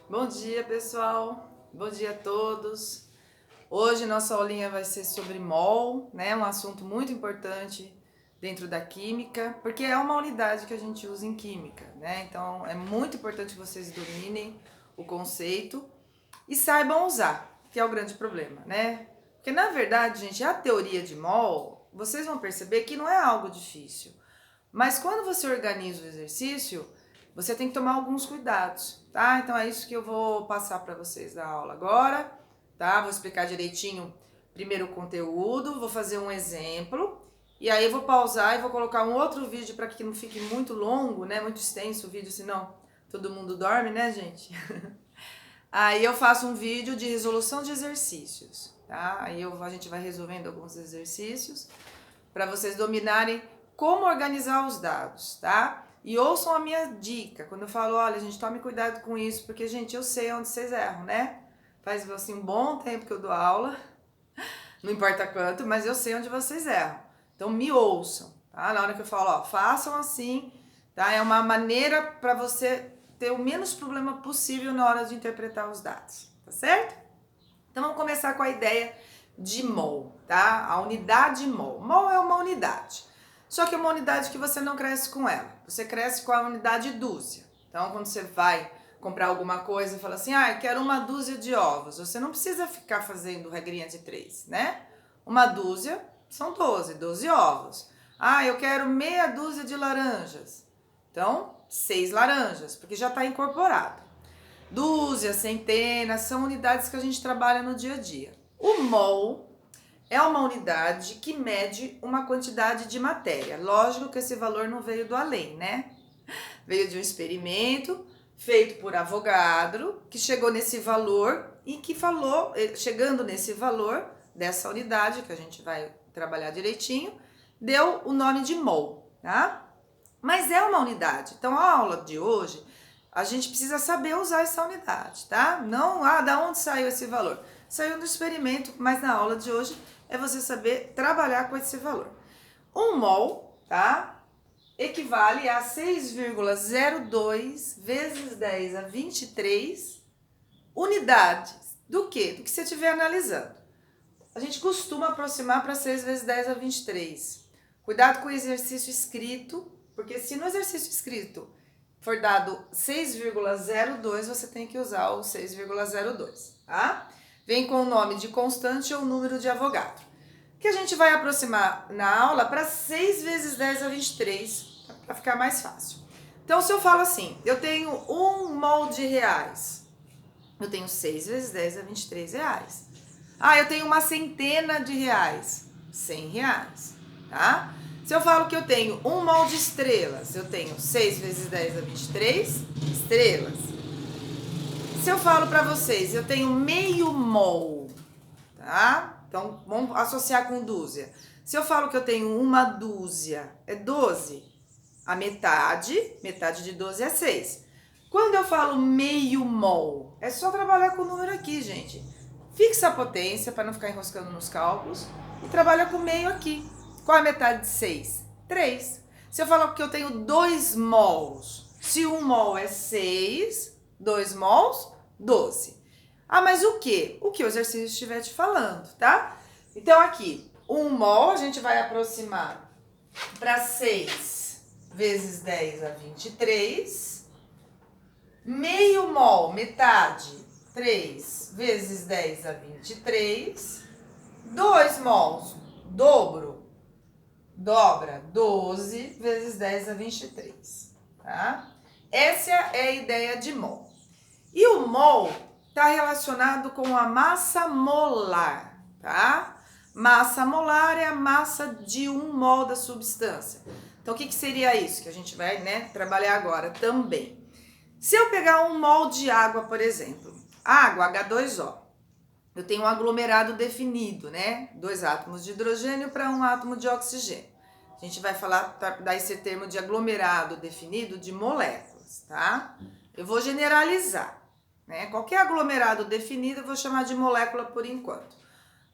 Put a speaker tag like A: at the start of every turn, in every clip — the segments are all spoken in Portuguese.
A: Bom dia, pessoal. Bom dia a todos. Hoje nossa aulinha vai ser sobre mol, né? Um assunto muito importante dentro da química, porque é uma unidade que a gente usa em química, né? Então é muito importante que vocês dominem o conceito e saibam usar, que é o grande problema, né? Porque na verdade, gente, a teoria de mol, vocês vão perceber que não é algo difícil. Mas quando você organiza o exercício, você tem que tomar alguns cuidados, tá? Então é isso que eu vou passar para vocês da aula agora, tá? Vou explicar direitinho primeiro o conteúdo, vou fazer um exemplo e aí eu vou pausar e vou colocar um outro vídeo para que não fique muito longo, né? Muito extenso o vídeo, senão todo mundo dorme, né, gente? Aí eu faço um vídeo de resolução de exercícios, tá? A gente vai resolvendo alguns exercícios para vocês dominarem como organizar os dados, tá? E ouçam a minha dica, quando eu falo, olha, gente, tome cuidado com isso, porque, gente, eu sei onde vocês erram, né? Faz, assim, um bom tempo que eu dou aula, não importa quanto, mas eu sei onde vocês erram. Então, me ouçam, tá? Na hora que eu falo, ó, façam assim, tá? É uma maneira para você ter o menos problema possível na hora de interpretar os dados, tá certo? Então, vamos começar com a ideia de mol, tá? A unidade mol. Mol é uma unidade. Só que é uma unidade que você não cresce com ela. Você cresce com a unidade dúzia. Então, quando você vai comprar alguma coisa e fala assim, ah, eu quero uma dúzia de ovos. Você não precisa ficar fazendo regrinha de 3, né? Uma dúzia são 12 ovos. Ah, eu quero meia dúzia de laranjas. Então, 6 laranjas, porque já está incorporado. Dúzia, centenas, são unidades que a gente trabalha no dia a dia. O mol é uma unidade que mede uma quantidade de matéria. Lógico que esse valor não veio do além, né? Veio de um experimento feito por Avogadro, que chegou nesse valor e que falou, chegando nesse valor dessa unidade, que a gente vai trabalhar direitinho, deu o nome de mol, tá? Mas é uma unidade. Então, a aula de hoje, a gente precisa saber usar essa unidade, tá? Não, da onde saiu esse valor? Saiu do experimento, mas na aula de hoje é você saber trabalhar com esse valor. Um mol, tá? Equivale a 6,02 vezes 10 a 23 unidades do quê? Do que você estiver analisando. A gente costuma aproximar para 6 vezes 10 a 23. Cuidado com o exercício escrito, porque se no exercício escrito for dado 6,02, você tem que usar o 6,02, tá? Vem com o nome de constante ou número de Avogadro. Que a gente vai aproximar na aula para 6 vezes 10 a 23, para ficar mais fácil. Então, se eu falo assim, eu tenho 1 mol de reais, eu tenho 6 vezes 10 a 23 reais. Ah, eu tenho uma centena de reais, 100 reais, tá? Se eu falo que eu tenho 1 mol de estrelas, eu tenho 6 vezes 10 a 23 estrelas. Se eu falo para vocês, eu tenho meio mol, tá? Então, vamos associar com dúzia. Se eu falo que eu tenho uma dúzia, é 12. A metade de 12 é 6. Quando eu falo meio mol, é só trabalhar com o número aqui, gente. Fixa a potência para não ficar enroscando nos cálculos e trabalha com meio aqui. Qual é a metade de 6? 3. Se eu falar que eu tenho 2 mols, se 1 mol é 6, 2 mols, 12. Ah, mas o que? O que o exercício estiver te falando, tá? Então aqui, 1 mol a gente vai aproximar para 6 vezes 10 a 23. Meio mol, metade, 3 vezes 10 a 23. 2 mols, dobro, dobra, 12 vezes 10 a 23, tá? Essa é a ideia de mol. E o mol está relacionado com a massa molar, tá? Massa molar é a massa de 1 mol da substância. Então, o que seria isso? Que a gente vai, né, trabalhar agora também. Se eu pegar 1 mol de água, por exemplo, água, H2O, eu tenho um aglomerado definido, né? 2 átomos de hidrogênio para 1 átomo de oxigênio. A gente vai falar, dar esse termo de aglomerado definido de moléculas, tá? Eu vou generalizar, né? Qualquer aglomerado definido eu vou chamar de molécula por enquanto.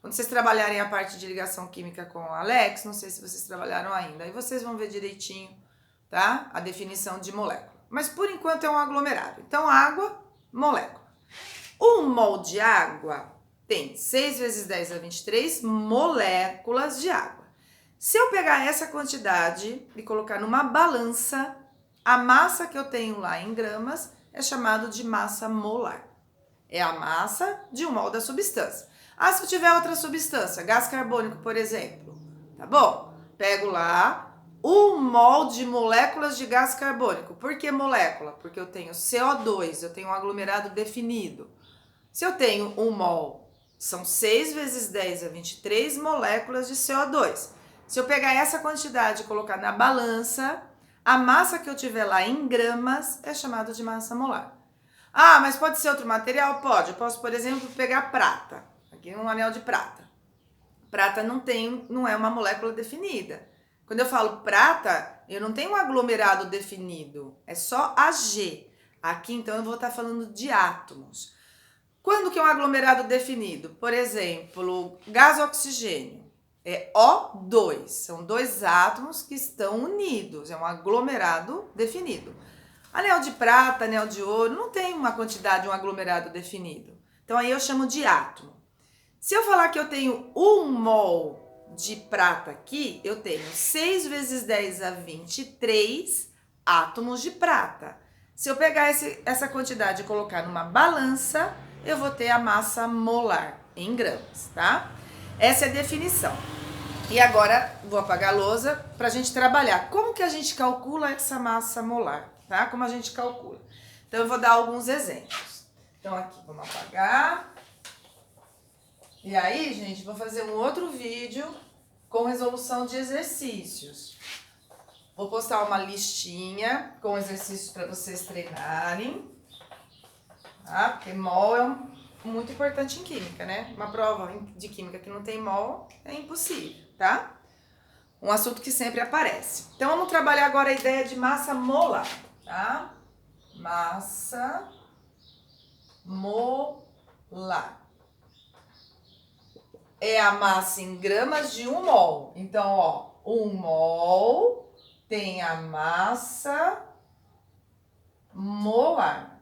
A: Quando vocês trabalharem a parte de ligação química com o Alex, não sei se vocês trabalharam ainda, aí vocês vão ver direitinho, tá? A definição de molécula. Mas por enquanto é um aglomerado. Então, água, molécula. mol de água tem 6 vezes 10 a 23 moléculas de água. Se eu pegar essa quantidade e colocar numa balança, a massa que eu tenho lá em gramas é chamado de massa molar. É a massa de 1 mol da substância. Ah, se eu tiver outra substância, gás carbônico, por exemplo, tá bom? Pego lá 1 mol de moléculas de gás carbônico. Por que molécula? Porque eu tenho CO2, eu tenho um aglomerado definido. Se eu tenho 1 mol, são 6 vezes 10 a 23 moléculas de CO2. Se eu pegar essa quantidade e colocar na balança, a massa que eu tiver lá em gramas é chamada de massa molar. Ah, mas pode ser outro material? Pode. Eu posso, por exemplo, pegar prata. Aqui um anel de prata. Prata não é uma molécula definida. Quando eu falo prata, eu não tenho um aglomerado definido. É só AG. Aqui, então, eu vou estar falando de átomos. Quando que é um aglomerado definido? Por exemplo, gás oxigênio. É O2, são 2 átomos que estão unidos, é um aglomerado definido. Anel de prata, anel de ouro, não tem uma quantidade, um aglomerado definido. Então aí eu chamo de átomo. Se eu falar que eu tenho 1 mol de prata aqui, eu tenho 6 vezes 10 a 23 átomos de prata. Se eu pegar essa quantidade e colocar numa balança, eu vou ter a massa molar em gramas, tá? Essa é a definição. E agora vou apagar a lousa para a gente trabalhar. Como que a gente calcula essa massa molar, tá? Como a gente calcula. Então eu vou dar alguns exemplos. Então aqui, vamos apagar. E aí, gente, vou fazer um outro vídeo com resolução de exercícios. Vou postar uma listinha com exercícios para vocês treinarem. Tá? Porque mol é muito importante em química, né? Uma prova de química que não tem mol é impossível, tá? Um assunto que sempre aparece. Então, vamos trabalhar agora a ideia de massa molar, tá? Massa molar. É a massa em gramas de 1 mol. Então, ó, 1 mol tem a massa molar.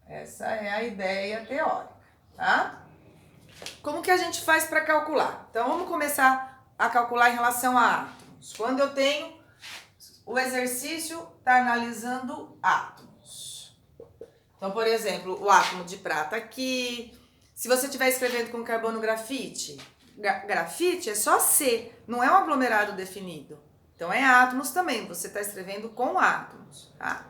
A: Essa é a ideia teórica. Tá? Como que a gente faz para calcular? Então, vamos começar a calcular em relação a átomos. Quando eu tenho o exercício, está analisando átomos. Então, por exemplo, o átomo de prata aqui. Se você estiver escrevendo com carbono grafite, grafite é só C, não é um aglomerado definido. Então, é átomos também, você está escrevendo com átomos. Tá?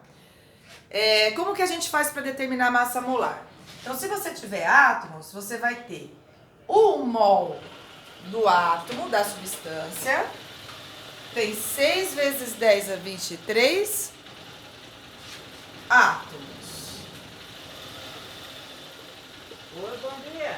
A: Como que a gente faz para determinar a massa molar? Então, se você tiver átomos, você vai ter 1 mol do átomo, da substância, tem 6 vezes 10 a 23 átomos. Oi, bom dia.